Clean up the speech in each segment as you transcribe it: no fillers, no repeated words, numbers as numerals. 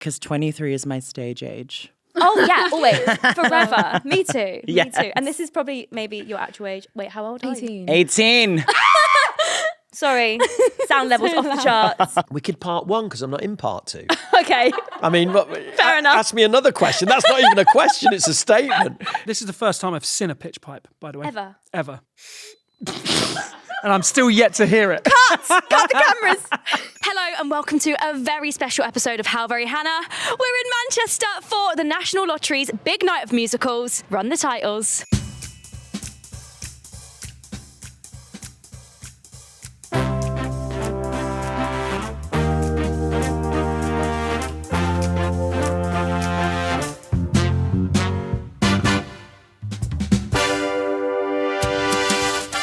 Because 23 is my stage age. Oh, yeah, always. Forever. Me too. Yes. Me too. And this is probably maybe your actual age. Wait, how old are you? 18. Sorry. Sound levels off the charts. Wicked part 1, because I'm not in part 2. Okay. I mean, Fair enough. Ask me another question. That's not even a question, it's a statement. This is the first time I've seen a pitch pipe, by the way. Ever. And I'm still yet to hear it. Cut the cameras. Hello and welcome to a very special episode of How Very Hannah. We're in Manchester for the National Lottery's big night of musicals. Run the titles.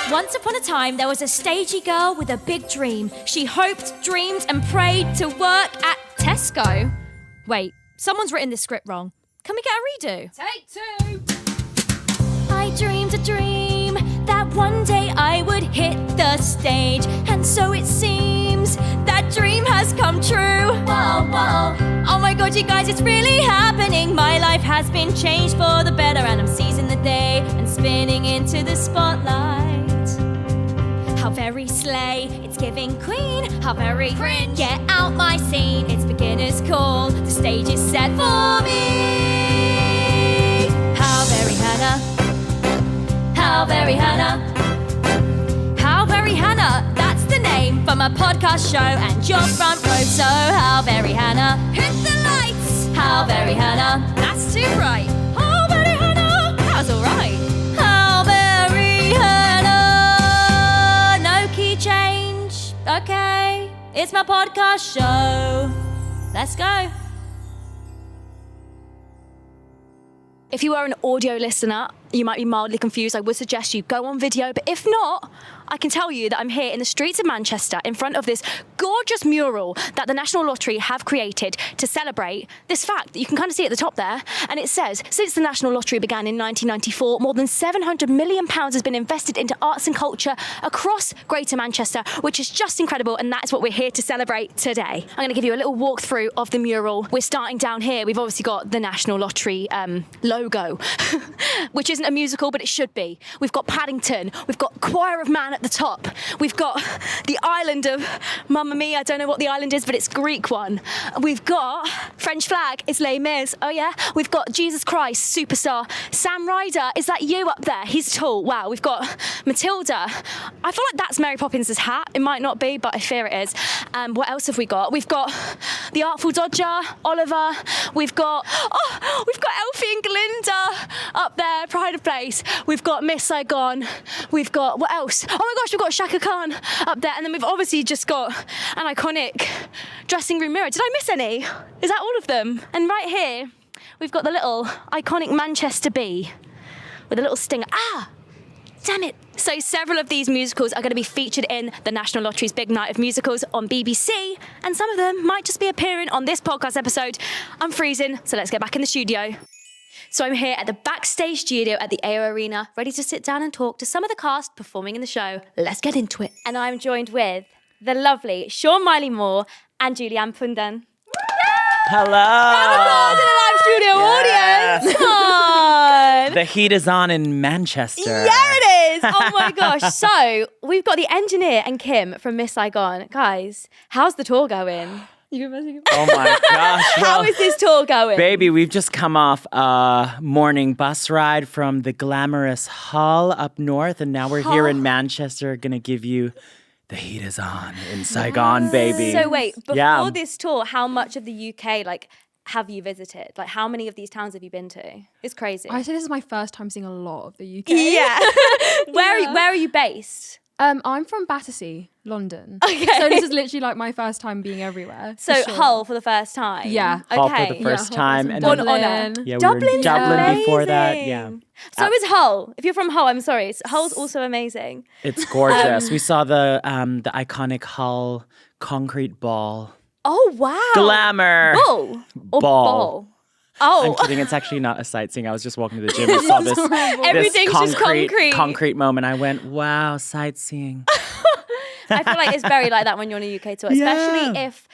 Once upon a time, there was a stagey girl with a big dream. She hoped, dreamed, and prayed to work at Tesco. Wait, someone's written this script wrong. Can we get a redo? Take 2. I dreamed a dream that one day I would hit the stage. And so it seems that dream has come true. Whoa, whoa. Oh my God, you guys, it's really happening. My life has been changed for the better, and I'm seizing the day and spinning into the spotlight. How very slay, it's giving queen. How very cringe, get out my scene. It's beginner's call, the stage is set for me. How very Hannah, how very Hannah, how very Hannah, that's the name for my podcast show and your front row. So how very Hannah, hit the lights. How very Hannah, that's too bright. How very Hannah, that's alright. How very Hannah. Change. Okay, it's my podcast show. Let's go. If you are an audio listener, you might be mildly confused. I would suggest you go on video, but if not, I can tell you that I'm here in the streets of Manchester in front of this gorgeous mural that the National Lottery have created to celebrate this fact that you can kind of see at the top there. And it says, since the National Lottery began in 1994, more than £700 million has been invested into arts and culture across Greater Manchester, which is just incredible. And that's what we're here to celebrate today. I'm going to give you a little walkthrough of the mural. We're starting down here. We've obviously got the National Lottery logo, which isn't a musical, but it should be. We've got Paddington. We've got Choir of Man at the top. We've got the island of Mamma Mia. I don't know what the island is, but it's a Greek one. We've got French flag. It's Les Mis. Oh yeah. We've got Jesus Christ, superstar. Sam Ryder. Is that you up there? He's tall. Wow. We've got Matilda. I feel like that's Mary Poppins' hat. It might not be, but I fear it is. What else have we got? We've got the Artful Dodger, Oliver. We've got Elfie and Glinda up there, Pride of Place. We've got Miss Saigon. We've got, what else? Oh my gosh, we've got Shaka Khan up there. And then we've obviously just got an iconic dressing room mirror. Did I miss any? Is that all of them? And right here, we've got the little iconic Manchester bee with a little stinger. Ah! Damn it. So several of these musicals are going to be featured in the National Lottery's Big Night of Musicals on BBC, and some of them might just be appearing on this podcast episode. I'm freezing, so let's get back in the studio. So I'm here at the Backstage studio at the AO Arena, ready to sit down and talk to some of the cast performing in the show. Let's get into it. And I'm joined with the lovely Seann Miley Moore and Julianne Pundan. Hello. Round of applause in the live studio audience. Come on. The heat is on in Manchester. Yeah, it is. Oh my gosh. So we've got the engineer and Kim from Miss Saigon. Guys, how's the tour going? Oh my gosh. How is this tour going? Baby, we've just come off a morning bus ride from the glamorous Hull up north, and now we're here in Manchester, gonna give you the heat is on in Saigon, baby. So wait, before this tour, how much of the UK have you visited? Like, how many of these towns have you been to? It's crazy. I say this is my first time seeing a lot of the UK. Yeah. Where are you based? I'm from Battersea, London. Okay. So this is literally like my first time being everywhere. So for sure. Hull for the first time? Yeah. Hull for the first time. And then Dublin. yeah, Dublin's we were in Dublin amazing. before that. Yeah. So is Hull. If you're from Hull, I'm sorry. Hull's also amazing. It's gorgeous. We saw the iconic Hull concrete ball. Oh, wow. Glamour. Bull? Or ball? Oh. I'm kidding. It's actually not a sightseeing. I was just walking to the gym and saw this Everything's just concrete. concrete moment. I went, wow, sightseeing. I feel like it's very like that when you're on a UK tour, especially if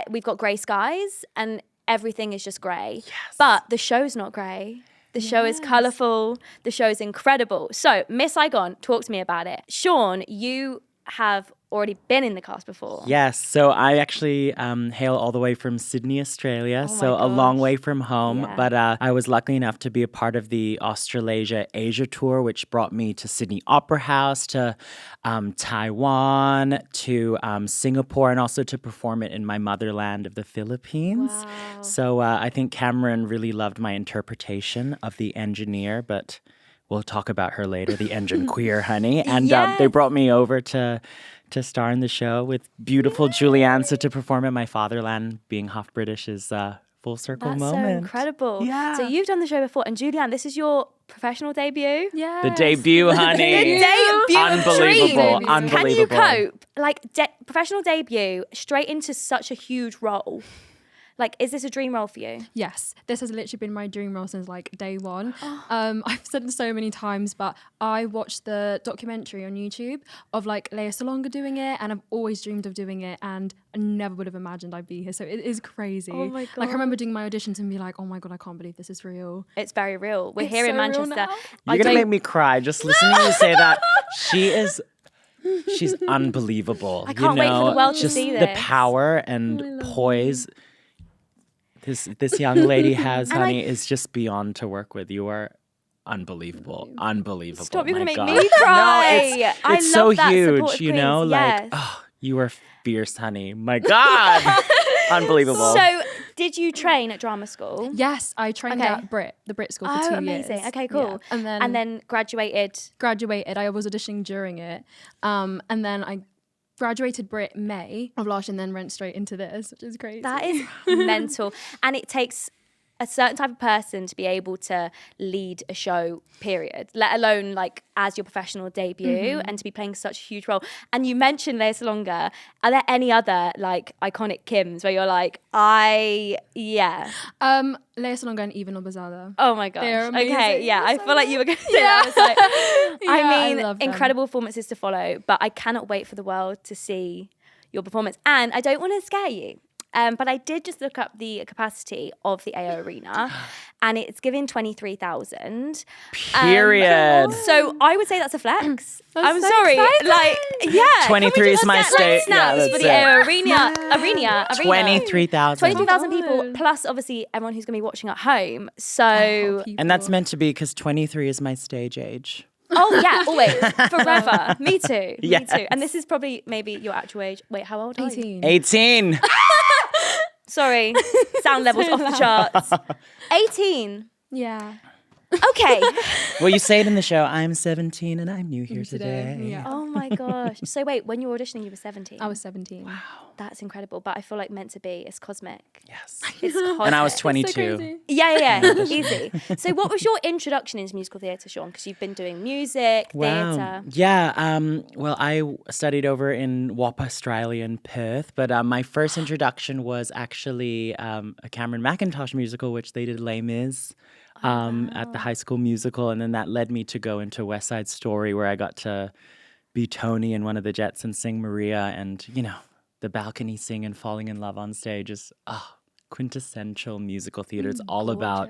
we've got grey skies and everything is just grey. But the show's not grey. The show is colourful. The show is incredible. So, Miss Saigon, talk to me about it. Seann, you have already been in the cast before. Yes, so I actually hail all the way from Sydney, Australia, so a long way from home. Yeah. But I was lucky enough to be a part of the Australasia Asia tour, which brought me to Sydney Opera House, to Taiwan, to Singapore, and also to perform it in my motherland of the Philippines. Wow. So I think Cameron really loved my interpretation of the engineer, but we'll talk about her later, the engine queer, honey. And they brought me over to star in the show with beautiful Julianne. So to perform in my fatherland, being half British, is a full circle That's moment. so incredible. Yeah. So you've done the show before. And Julianne, this is your professional debut? Yeah. The debut, honey. Debut. Unbelievable. Dream. Unbelievable. Can you cope? Like, professional debut, straight into such a huge role. Like, is this a dream role for you? Yes, this has literally been my dream role since like day one. I've said it so many times, but I watched the documentary on YouTube of like Lea Salonga doing it, and I've always dreamed of doing it, and I never would have imagined I'd be here. So it is crazy. Oh my Like I God. remember doing my auditions and be like, oh my God, I can't believe this is real. It's very real. We're It's here in so real Manchester. now. You're going to make me cry just listening to you say that. She's unbelievable. I can't wait for the world to just see the this. power and poise this young lady has, honey, is just beyond to work with. You are unbelievable. Unbelievable. Stop, you're my going to make God. me cry. No, it's I so love that huge, supportive you know? queens, Like, yes. oh, you are fierce, honey. My God. Unbelievable. So, did you train at drama school? Yes, I trained Okay. at the Brit School for Oh, 2 amazing. years. Okay, cool. Yeah. And then graduated. Graduated. I was auditioning during it, and then I graduated Brit May of last year, and then went straight into this, which is crazy. That is mental. And it takes a certain type of person to be able to lead a show, period, let alone like as your professional debut and to be playing such a huge role. And you mentioned Lea Salonga. Are there any other like iconic Kims where you're like, Lea Salonga and Eva Nobazada. oh my gosh. They're Okay, amazing. yeah, I They're feel like so you were going to say that. I was like, Yeah, I I mean, love them. incredible performances to follow, but I cannot wait for the world to see your performance. And I don't want to scare you. But I did just look up the capacity of the AO Arena, and it's giving 23,000. Period. So I would say that's a flex. I'm so sorry, exciting. like 23 is my state. Snaps Yeah, for that's the it. AO Arena. 23,000. 23,000 people, God. plus obviously everyone who's going to be watching at home. Oh, So, And that's meant to be because 23 is my stage age. oh yeah, always, forever. Me too, Yes. me too. And this is probably maybe your actual age. Wait, how old are you? 18. 18. Sorry, sound levels off the charts. 18. Yeah. Okay. Well, you say it in the show, I'm 17 and I'm new here today. Yeah. Oh my gosh. So wait, when you were auditioning, you were 17. I was 17. That's incredible. But I feel like meant to be. It's cosmic. Yes. It's cosmic. And I was So 22. crazy. Yeah, easy. So what was your introduction into musical theatre, Seann? Because you've been doing music, theatre. Yeah. Well, I studied over in WAP Australia in Perth, but my first introduction was actually a Cameron McIntosh musical, which they did Les Mis at the High School Musical, and then that led me to go into West Side Story, where I got to be Tony in one of the Jets and sing Maria, and the balcony sing and falling in love on stage is quintessential musical theater. It's all about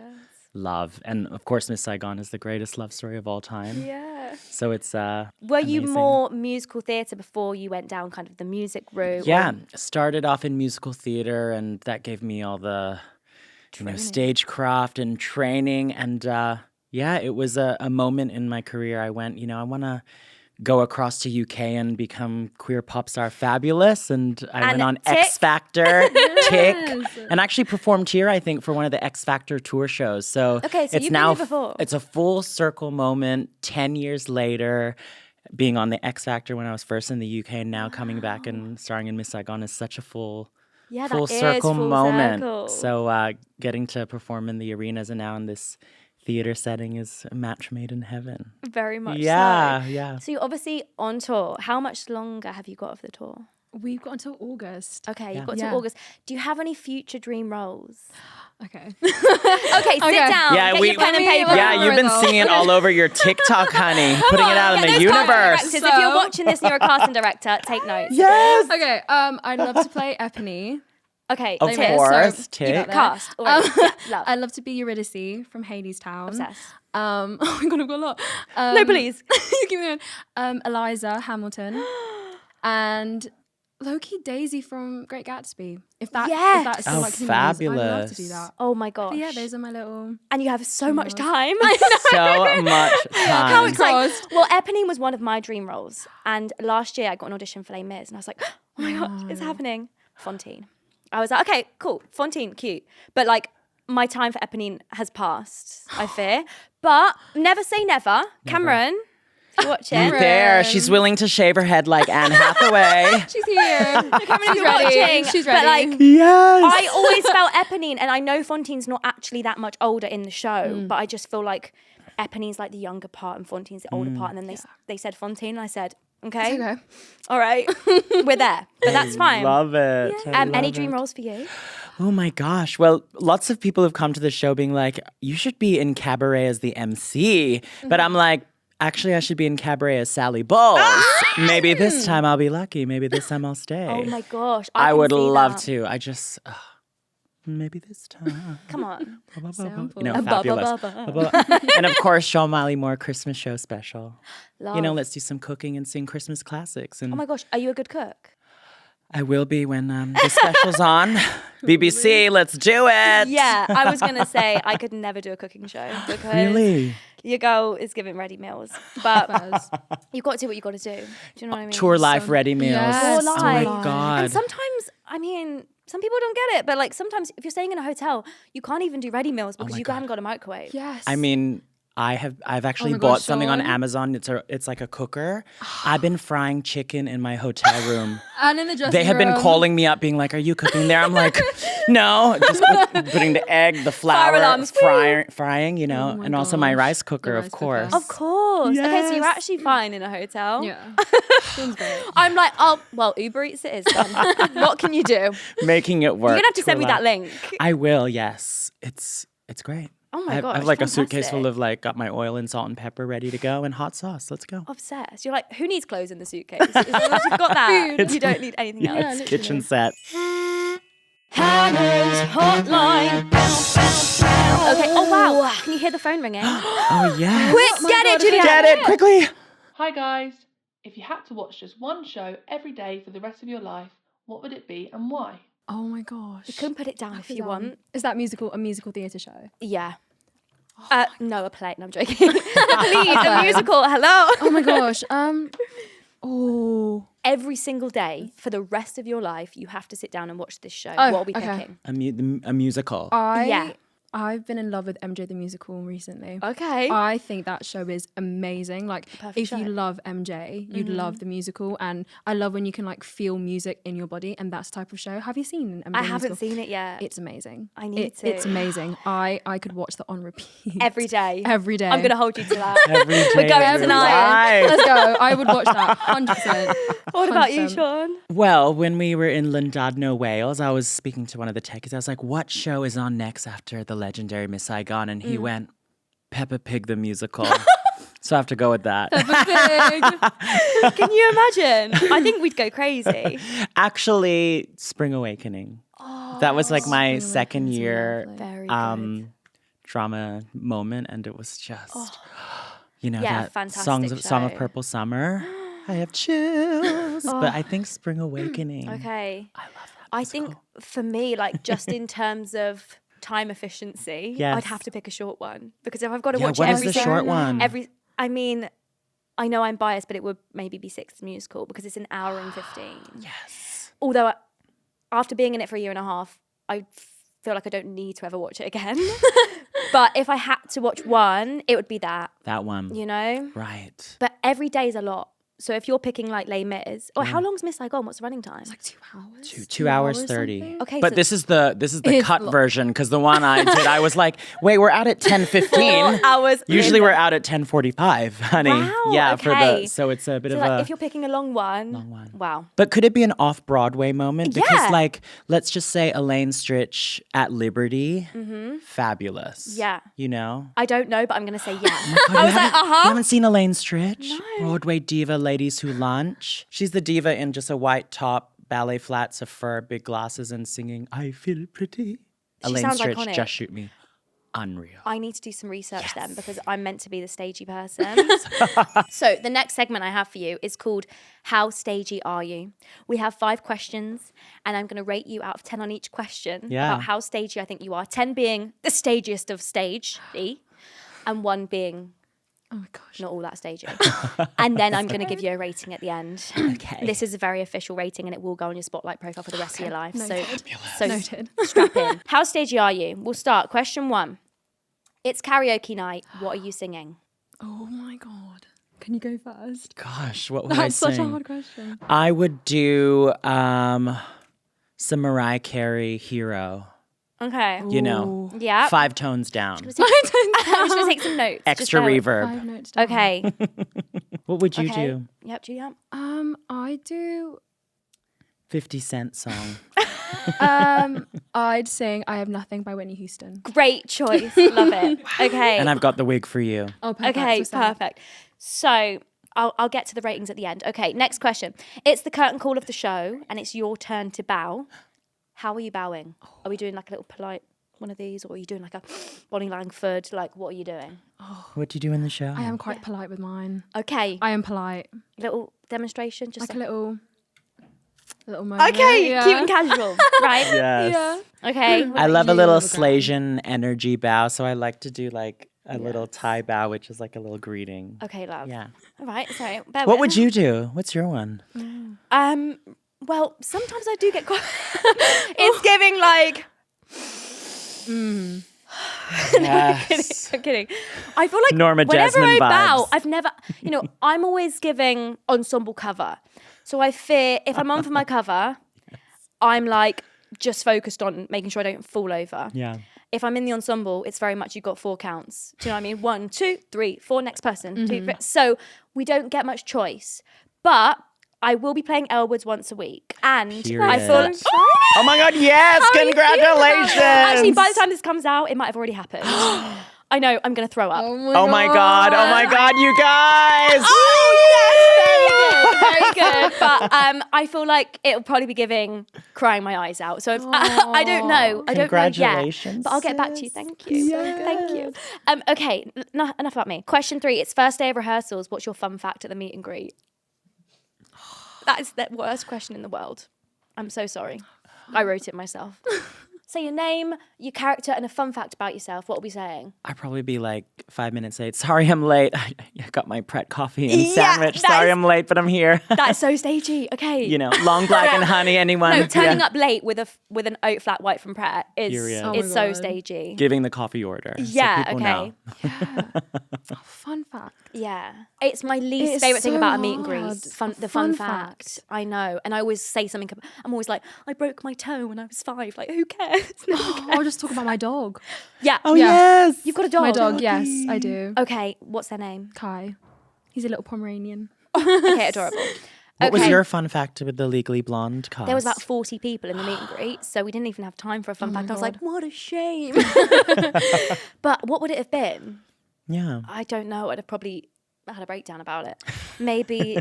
love, and of course, Miss Saigon is the greatest love story of all time. Yeah. So it's Were you amazing. more musical theatre before you went down kind of the music route? Yeah, or- started off in musical theater, and that gave me all the stagecraft and training. And it was a moment in my career. I went, I want to go across to UK and become queer pop star fabulous. And I went on tick. X Factor, tick, and actually performed here, I think, for one of the X Factor tour shows. So Okay, so it's you've now been here before. it's a full circle moment. 10 years later, being on the X Factor when I was first in the UK, and now coming back and starring in Miss Saigon is such a full that is circle full moment. circle. So getting to perform in the arenas and now in this theater setting is a match made in heaven. Very much Yeah, so. yeah. So you're obviously on tour. How much longer have you got of the tour? We've got until August. Okay, Yeah. you've got Yeah. till August. Do you have any future dream roles? Okay. Okay, sit down. Yeah, get we- your pen and we- paper. Yeah, you've been singing it all over your TikTok, honey. Putting it out in the universe. Directors, if you're watching this and you're a casting director, take notes. Yes. Okay. I'd love to play Eponine. Okay, Of Tis. course, So, tick. you got that. Cast. Already. Yeah, love. I love to be Eurydice from Hadestown. Obsessed. Oh my god, I've got a lot. No, please. You keep me going. Eliza Hamilton and Loki Daisy from Great Gatsby. If that's still Oh, like singing, I love to do fabulous. that. Oh my gosh. But yeah, those are my little. And you have so much time. So much time. How exciting. Crossed. Well, Eponine was one of my dream roles. And last year I got an audition for Les Mis and I was like, oh my gosh, it's happening. Fontaine. I was like, okay, cool. Fontaine, cute. But like, my time for Eponine has passed, I fear. But never say never. Cameron, you watching? You there. She's willing to shave her head like Anne Hathaway. She's here. Cameron's ready. watching. She's But ready. like, Yes. I always felt Eponine, and I know Fontaine's not actually that much older in the show, but I just feel like Eponine's like the younger part and Fontaine's the older part. And then they said Fontaine, and I said, okay, Okay. all right, we're there. But that's fine. Love it. I Any love dream it. roles for you? Oh my gosh. Well, lots of people have come to the show being like, you should be in Cabaret as the MC. But I'm like, actually, I should be in Cabaret as Sally Bowles. Maybe this time I'll be lucky. Maybe this time I'll stay. Oh my gosh. I can would see love that. to. I just, maybe this time. Come on. You know, Ba, ba, fabulous. ba, ba. And of course, Sean Miley Moore Christmas show special. Love. You know, let's do some cooking and sing Christmas classics. And Oh my gosh. Are you a good cook? I will be when the special's on. BBC, let's do it. Yeah. I was going to say I could never do a cooking show because Really? your girl is giving ready meals. But you've got to do what you got to do. Do you know what I mean? Tour life ready meals. Yes, Tour Oh my life. God. And sometimes, I mean, some people don't get it, but like sometimes if you're staying in a hotel, you can't even do ready meals because you haven't got a microwave. Yes. I mean, I've actually my bought gosh, something on Sean. Amazon. It's like a cooker. I've been frying chicken in my hotel room. and in the dressing They have been room. calling me up, being like, "Are you cooking there?" I'm like, "No, just putting the egg, the flour, alarms, frying, you know, my and also my gosh. rice cooker, The of rice course." cooker. Of course. Okay, so you're Yes. actually fine in a hotel. Yeah. Seems great. I'm like, oh, well, Uber Eats it is then. What can you do? Making it work. You're going to have to send me Tour that life. link. I will. Yes, it's great. Oh my I have, gosh, I have like a suitcase fantastic. full of like got my oil and salt and pepper ready to go and hot sauce. Let's go. Obsessed. You're like, who needs clothes in the suitcase? As long as you've got that, you don't need anything else. It's kitchen set. Hannah's hotline. Okay. Oh wow. Can you hear the phone ringing? Oh yeah. Quick, get it, Julianne. Get it quickly. Hi guys! If you had to watch just one show every day for the rest of your life, what would it be and why? Oh my gosh. You can put it down if you want. Is that a musical theatre show? Yeah. No, a play. No, I'm joking. Please, a musical. Hello. Oh my gosh. Oh. Every single day for the rest of your life, you have to sit down and watch this show. Oh, What are we okay. picking? A musical. Yeah. I've been in love with MJ the Musical recently. Okay. I think that show is amazing. Like, Perfect if show. you love MJ, you'd love the musical. And I love when you can like feel music in your body, and that's the type of show. Have you seen MJ I the haven't Musical? seen it yet. It's amazing. I need to. It's amazing. I could watch that on repeat Every day. Every day. I'm going to hold you to that. Every day We're going of your tonight. life. Let's go. I would watch that 100%. What about you, 100%. Sean? Well, when we were in Llandudno, Wales, I was speaking to one of the techies. I was like, what show is on next after the legendary Miss Saigon? And he went, Peppa Pig the musical. So I have to go with that. Can you imagine? I think we'd go crazy. Actually, Spring Awakening. That was like my Spring second Awakening's year lovely. Very good. drama moment. And it was just, you know, Yeah, that fantastic Song of show. Purple Summer. I have chills. But I think Spring Awakening. Okay. I love that. I think for me, like just in terms of time efficiency, I'd Yes. have to pick a short one because if I've got to Yeah, watch what it is every the single- short one? I mean, I know I'm biased, but it would maybe be Sixth Musical because it's an hour and 15. Yes. Although after being in it for a year and a half, I feel like I don't need to ever watch it again. But if I had to watch one, it would be that, That one. you know? Right. But every day is a lot. So if you're picking like Les Mis, or how long's Miss Saigon? What's the running time? Like 2 hours. 2 hours 30. something? Okay, But so- this is the It's cut lo- version because the one I did, I was like, wait, we're out at 10:15. 4 hours. Usually in. we're out at 10:45, honey. Wow, Yeah, for okay. the so it's a bit So of like, a. if you're picking a long one, one. wow. But could it be an off-Broadway moment? Because Yeah. like, let's just say Elaine Stritch at Liberty, fabulous. Yeah. You know. I don't know, but I'm going to say yeah. God, I you was like, haven't- You uh-huh. haven't seen Elaine Stritch? Broadway diva, Ladies Who Lunch. She's the diva in just a white top, ballet flats, a fur, big glasses, and singing "I Feel Pretty." She Elaine sounds Stritch, iconic. Just Shoot Me. Unreal. I need to do some research then because I'm meant to be the stagey person. So the next segment I have for you is called How Stagey Are You? We have 5 questions and I'm going to rate you out of 10 on each question about how stagey I think you are. 10 being the stagiest of stage and 1 being Oh my gosh. not all that stagey. And then I'm going to give you a rating at the end. Okay. This is a very official rating and it will go on your Spotlight profile for the rest of your life. Noted. So Noted. strap in. How stagey are you? We'll start. Question 1. It's karaoke night. What are you singing? Oh my god. Can you go first? Gosh, what would I That's such a sing? hard question. I would do some Mariah Carey Hero. Okay. You know, Yeah. 5 tones down. I'm just going to take some notes. Just Extra bear with- reverb. 5 notes down. Okay. What would you Okay. do? Yep, Julianne. I do 50 Cent song. I'd sing I Have Nothing by Whitney Houston. Great choice. Love it. Okay. And I've got the wig for you. Oh, perfect. Okay, What's that? perfect. So I'll get to the ratings at the end. Okay, next question. It's the curtain call of the show and it's your turn to bow. How are you bowing? Are we doing like a little polite one of these or are you doing like a Bonnie Langford? Like, what are you doing? What do you do in the show? I am quite polite with mine. Okay, I am polite. little demonstration. Just Like a little moment. Okay, yeah. cute and casual, right? Yes. Yeah. Okay. I love a you little on the ground? Slasian energy bow, so I like to do like a little Thai bow, which is like a little greeting. Okay, love. Yeah. All right, sorry. Bear What with. would you do? What's your one? Well, sometimes I do get quite. It's giving like. Yes. I'm kidding. I feel like Norma whenever Desmond I bow, vibes. I've never, I'm always giving ensemble cover. So I fear if I'm on for my cover, I'm like just focused on making sure I don't fall over. Yeah. If I'm in the ensemble, it's very much you've got 4 counts. Do you know what I mean? 1, 2, 3, 4, next person. 2, 3. So we don't get much choice. But I will be playing Elwood's once a week. And I feel Period. Oh my God, yes! Congratulations! Actually, by the time this comes out, it might have already happened. I know, I'm going to throw up. Oh my God, you guys! Oh, yes! Very good. But I feel like it'll probably be giving crying my eyes out. So I don't know. I don't know yet. Congratulations. But I'll get back to you. Thank you. Thank you. Okay, enough about me. Question 3. It's first day of rehearsals. What's your fun fact at the meet and greet? That is the worst question in the world. I'm so sorry. I wrote it myself. Say your name, your character, and a fun fact about yourself. What are we saying? I'd probably be like 5 minutes late. Sorry, I'm late. I got my Pret coffee and Yeah, sandwich. that Sorry, is- I'm late, but I'm here. That's so stagey. Okay. Long black and honey. Anyone? No, turning Yeah. up late with an oat flat white from Pret is Period. Oh is my so God. stagey. Giving the coffee order. so Yeah. people Okay. know. Fun fact. Yeah. It's my least It's favorite thing so about a meet and greet. hard. The fun Fun fact. fact. I know. And I always say something. I'm always like, I broke my toe when I was 5. Like, who cares? No one cares. I'll just talk about my dog. Yeah. Oh, Yeah. yes. You've got a dog. My dog, yes, I do. Okay. What's their name? Kai. He's a little Pomeranian. Okay. Adorable. What was Okay. your fun fact with the Legally Blonde cast? There was about 40 people in the meet and greet, so we didn't even have time for a fun fact. I was like, what a shame. But what would it have been? Yeah. I don't know. I'd have probably had a breakdown about it. Maybe.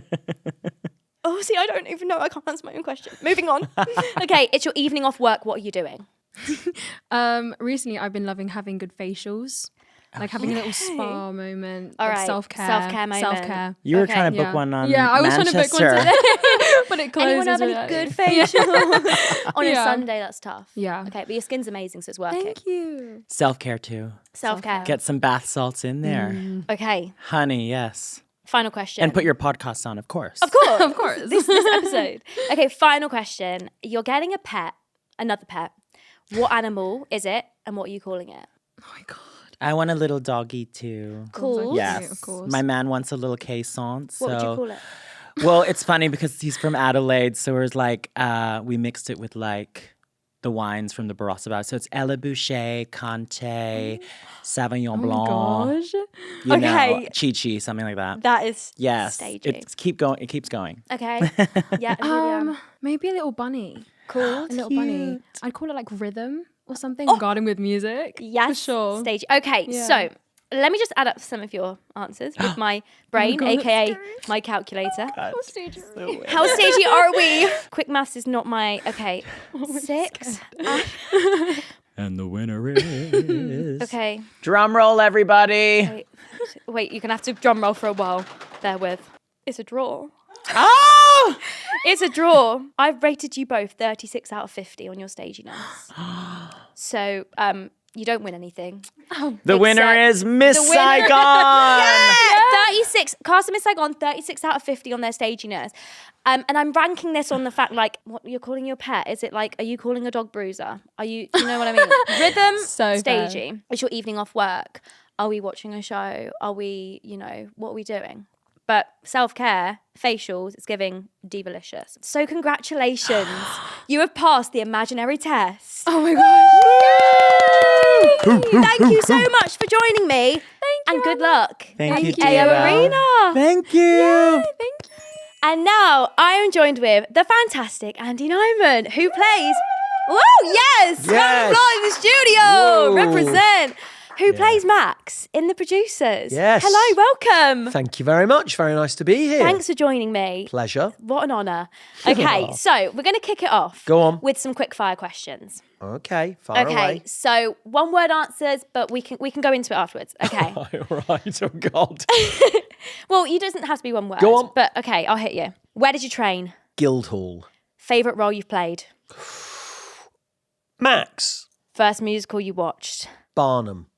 Oh, see, I don't even know. I can't answer my own question. Moving on. Okay, it's your evening off work. What are you doing? Recently, I've been loving having good facials. Like having a little spa moment. All like right, self-care. self-care moment. Self-care. You were Okay. trying to book Yeah. one on Yeah, I was trying to book one Manchester. today. But it closes. Anyone have any without good you. facial? On a Yeah. Sunday, that's tough. Yeah. Okay, but your skin's amazing, so it's working. Thank you. Self-care too. Self-care. Get some bath salts in there. Okay, Honey, yes. final question. And put your podcast on, of course. Of course. Of course. This episode. Okay, final question. You're getting a pet, another pet. What animal is it, and what are you calling it? Oh my God. I want a little doggy too. Cool. Yes. Of course. My man wants a little caissant. What would you call it? Well, it's funny because he's from Adelaide, so it's like we mixed it with like the wines from the Barossa Valley. So it's Ella Boucher, Conte, Sauvignon Blanc, Gosh. you Okay. know, Chi-Chi, something like that. That is Yes, stagey. it keeps going. Okay. Yeah. Julianne. Maybe a little bunny. Cool. A little bunny. I'd call it like rhythm or something. Oh. Garden with music. Yes. For sure. Stage. Okay. Yeah. So Let me just add up some of your answers with my brain, aka my calculator. How stagey are we? Quick maths is not my... Okay, 6. And the winner is... Okay. Drum roll, everybody. Wait, you're going to have to drum roll for a while. Bear with. It's a draw. Oh! It's a draw. I've rated you both 36 out of 50 on your staginess. So, you don't win anything. The winner is Miss Saigon. 36. Cast of Miss Saigon, 36 out of 50 on their staginess. And I'm ranking this on the fact, like, what you're calling your pet. Is it like, are you calling a dog bruiser? Do you know what I mean? Rhythm, So stagey. fair. It's your evening off work. Are we watching a show? Are we, what are we doing? But self-care, facials, it's giving divalicious. So congratulations. You have passed the imaginary test. Oh my gosh. Thank you so much for joining me. Thank you. And good luck. Thank you, AO Diva. Arena. Thank you. Thank you. And now I am joined with the fantastic Andy Nyman, who plays... Whoa, yes! Yes. One fly in the studio! Whoa. Represent! Who plays Max in The Producers. Yes. Hello, welcome. Thank you very much. Very nice to be here. Thanks for joining me. Pleasure. What an honour. Okay, so we're going to kick it off. Go on. With some quick fire questions. Okay, far Okay, away. so one word answers, but we can go into it afterwards. Okay. All right, oh God. Well, you doesn't have to be one word. Go on. But okay, I'll hit you. Where did you train? Guildhall. Favourite role you've played? Max. First musical you watched? Barnum.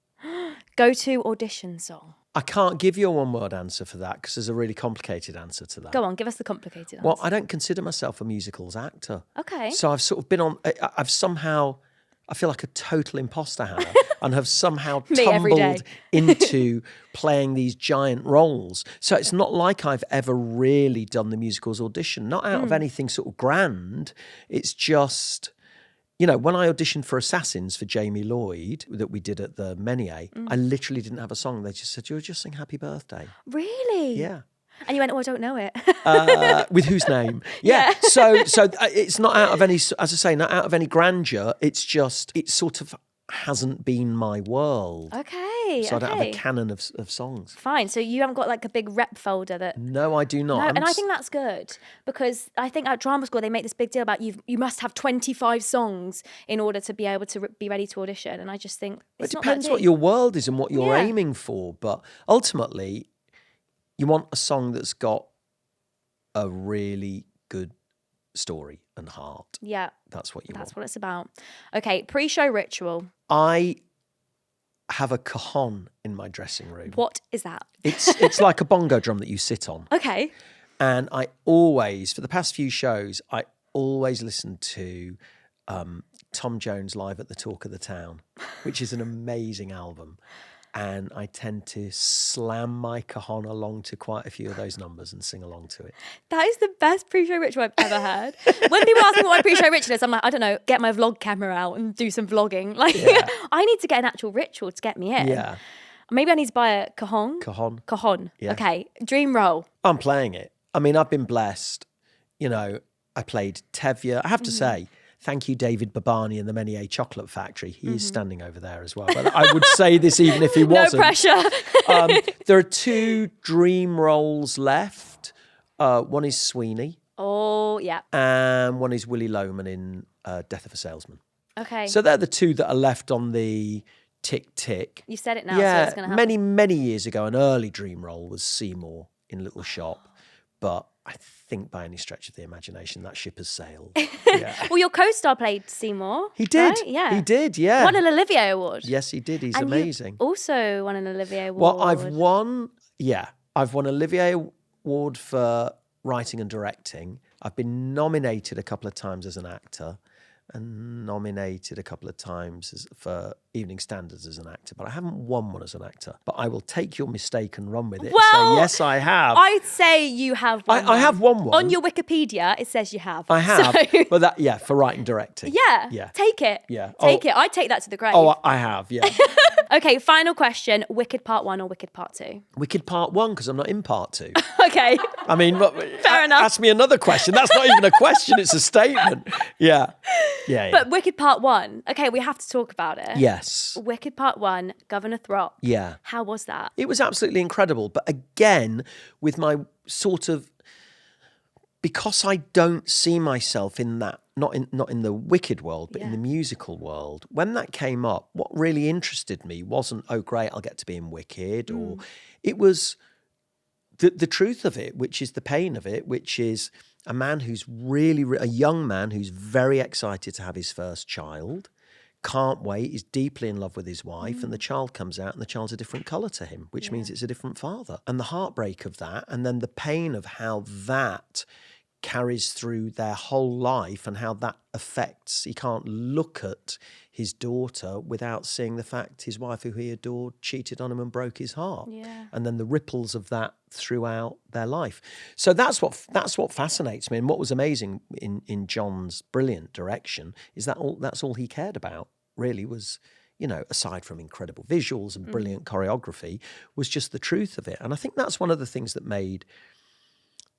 Go-to audition song? I can't give you a one-word answer for that because there's a really complicated answer to that. Go on, give us the complicated answer. Well, I don't consider myself a musicals actor. Okay. So I've sort of been on, I've somehow, I feel like a total imposter, Hannah, and have somehow Me every day. tumbled into playing these giant roles. So it's not like I've ever really done the musicals audition, not out of anything sort of grand. It's just... when I auditioned for Assassins for Jamie Lloyd that we did at the Menier, I literally didn't have a song. They just said, "You'll just sing Happy Birthday." Really? Yeah. And you went, "Oh, I don't know it." With whose name? Yeah. So it's not out of any, as I say, not out of any grandeur. It's just, it sort of hasn't been my world. Okay. So I don't have a canon of songs. Fine. So you haven't got like a big rep folder that... No, I do not. No, and I think that's good because I think at drama school they make this big deal about you must have 25 songs in order to be able to be ready to audition, and I just think It depends what your world is and what you're aiming for, but ultimately you want a song that's got a really good story and heart. Yeah. That's what you want. That's what it's about. Okay, pre-show ritual. I have a cajon in my dressing room. What is that? It's like a bongo drum that you sit on. Okay. And I always, for the past few shows, I always listen to Tom Jones live at the Talk of the Town, which is an amazing album. And I tend to slam my cajon along to quite a few of those numbers and sing along to it. That is the best pre-show ritual I've ever heard. When people ask me what my pre-show ritual is, I'm like, I don't know, get my vlog camera out and do some vlogging. Like, I need to get an actual ritual to get me in. Yeah. Maybe I need to buy a cajon. Cajon. Yeah. Okay. Dream role. I'm playing it. I mean, I've been blessed. I played Tevye. I have to say, thank you, David Babani and the Menier Chocolate Factory. He is standing over there as well. But I would say this even if he wasn't. No pressure. There are 2 dream roles left. One is Sweeney. Oh, yeah. And one is Willie Loman in Death of a Salesman. Okay. So they're the 2 that are left on the tick. You said it now, so it's going to happen. Many years ago, an early dream role was Seymour in Little Shop. But I think by any stretch of the imagination, that ship has sailed. Yeah. Well, your co-star played Seymour. He did. Right? Yeah. He did, yeah. Won an Olivier Award. Yes, he did. He's And amazing. You also won an Olivier Award. Well, I've won Olivier Award for writing and directing. I've been nominated a couple of times as an actor and nominated a couple of times for Evening Standards as an actor, but I haven't won one as an actor. But I will take your mistake and run with it and say, yes, I have. I'd say you have won I have won one. On your Wikipedia, it says you have. I have. So... But for writing and directing. Yeah. Yeah. Take it. Yeah. Take it. I'd take that to the grave. Oh, I have, yeah. Okay, final question. Wicked Part 1 or Wicked Part 2? Wicked Part 1, because I'm not in Part 2. Okay. I mean, Fair enough. Ask me another question. That's not even a question, it's a statement. Yeah. But Wicked Part 1, okay, we have to talk about it. Yes. Wicked Part 1, Governor Throp. Yeah. How was that? It was absolutely incredible. But again, with my sort of, because I don't see myself in that, not in the Wicked world, but in the musical world, when that came up, what really interested me wasn't, oh, great, I'll get to be in Wicked, or it was the truth of it, which is the pain of it, which is a man who's a young man who's very excited to have his first child, can't wait, is deeply in love with his wife, and the child comes out and the child's a different colour to him, which means it's a different father. And the heartbreak of that, and then the pain of how that carries through their whole life and how that affects, he can't look at his daughter without seeing the fact his wife, who he adored, cheated on him and broke his heart. Yeah. And then the ripples of that throughout their life. So that's what fascinates me. And what was amazing in John's brilliant direction is that's all he cared about, really, was, you know, aside from incredible visuals and brilliant choreography, was just the truth of it. And I think that's one of the things that made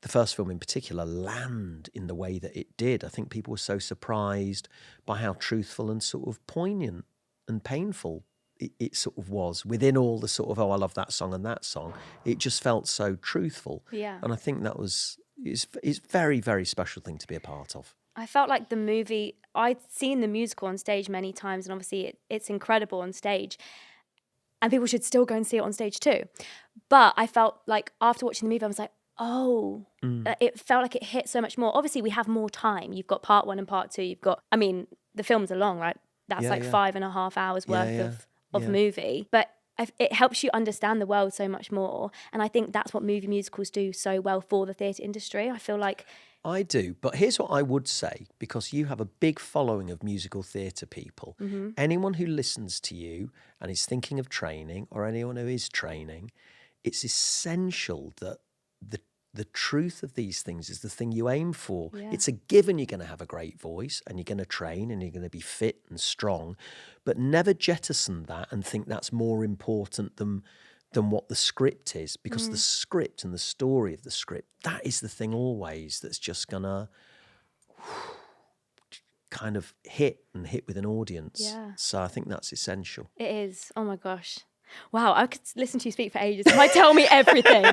the first film in particular land in the way that it did. I think people were so surprised by how truthful and sort of poignant and painful it sort of was within all the sort of, oh, I love that song and that song. It just felt so truthful. Yeah. And I think that it's very, very special thing to be a part of. I felt like the movie, I'd seen the musical on stage many times, and obviously it's incredible on stage. And people should still go and see it on stage too. But I felt like after watching the movie, I was like, it felt like it hit so much more. Obviously, we have more time. You've got Part 1 and Part 2. You've got, I mean, the films are long, right? That's 5.5 hours worth of movie. But it helps you understand the world so much more. And I think that's what movie musicals do so well for the theatre industry. I feel like... I do. But here's what I would say, because you have a big following of musical theatre people. Mm-hmm. Anyone who listens to you and is thinking of training, or anyone who is training, it's essential that the truth of these things is the thing you aim for. Yeah. It's a given you're going to have a great voice and you're going to train and you're going to be fit and strong, but never jettison that and think that's more important than what the script is, because the script and the story of the script, that is the thing always that's just going to kind of hit with an audience. Yeah. So I think that's essential. It is. Oh my gosh. Wow, I could listen to you speak for ages. You might tell me everything.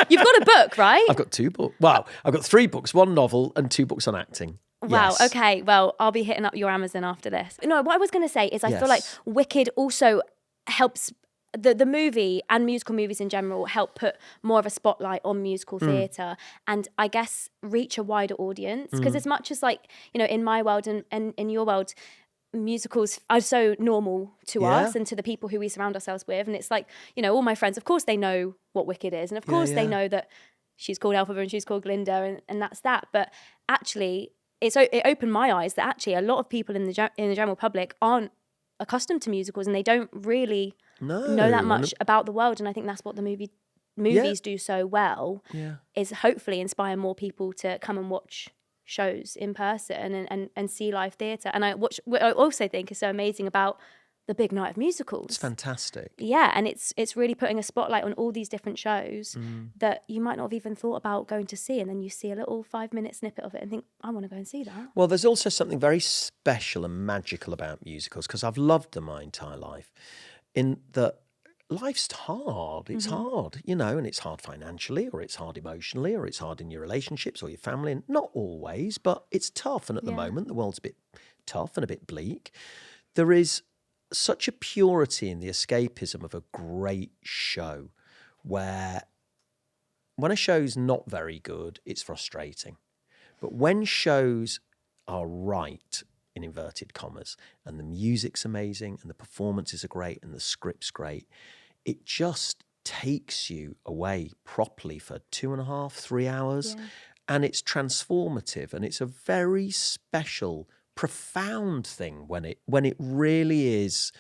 You've got a book, right? I've got 2 books. Wow, I've got 3 books, 1 novel and 2 books on acting. Wow, yes. Okay. Well, I'll be hitting up your Amazon after this. No, what I was going to say is I feel like Wicked also helps, the movie and musical movies in general help put more of a spotlight on musical theatre and I guess reach a wider audience. Because as much as, like, you know, in my world and in your world, musicals are so normal to us and to the people who we surround ourselves with, and it's like, you know, all my friends, of course they know what Wicked is, and of course they know that she's called Elphaba and she's called Glinda, and that's that. But actually it opened my eyes that actually a lot of people in the general public aren't accustomed to musicals, and they don't really know that much about the world. And I think that's what the movies do so well, is hopefully inspire more people to come and watch shows in person and see live theatre. And what I also think is so amazing about the big night of musicals. It's fantastic. Yeah, and it's really putting a spotlight on all these different shows that you might not have even thought about going to see, and then you see a little 5-minute snippet of it and think, I want to go and see that. Well, there's also something very special and magical about musicals, because I've loved them my entire life, in that life's hard. It's hard, you know, and it's hard financially, or it's hard emotionally, or it's hard in your relationships or your family. And not always, but it's tough. And at the moment, the world's a bit tough and a bit bleak. There is such a purity in the escapism of a great show, where when a show's not very good, it's frustrating. But when shows are right, in inverted commas, and the music's amazing and the performances are great and the script's great, it just takes you away properly for 2.5, 3 hours, and it's transformative, and it's a very special, profound thing when it really is,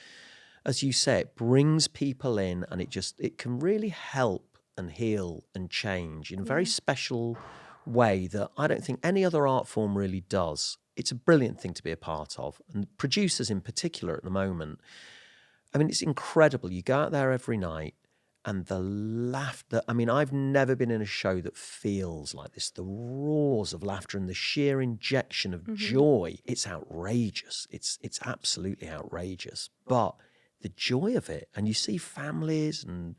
as you say, it brings people in, and it can really help and heal and change in a very special way that I don't think any other art form really does. It's a brilliant thing to be a part of, and producers in particular at the moment I mean, it's incredible. You go out there every night and the laughter. I mean, I've never been in a show that feels like this. The roars of laughter and the sheer injection of joy. It's outrageous. It's absolutely outrageous. But the joy of it, and you see families and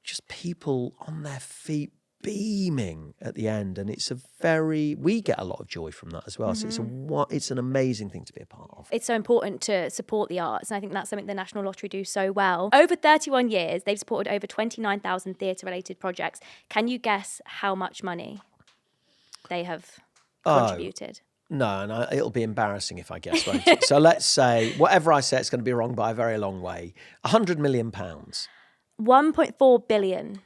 just people on their feet beaming at the end, and we get a lot of joy from that as well. So it's an amazing thing to be a part of. It's so important to support the arts, and I think that's something the National Lottery do so well. Over 31 years, they've supported over 29,000 theatre-related projects. Can you guess how much money they have contributed? No, and it'll be embarrassing if I guess, won't it? So let's say, whatever I say, it's going to be wrong by a very long way. £100 million. 1.4 billion.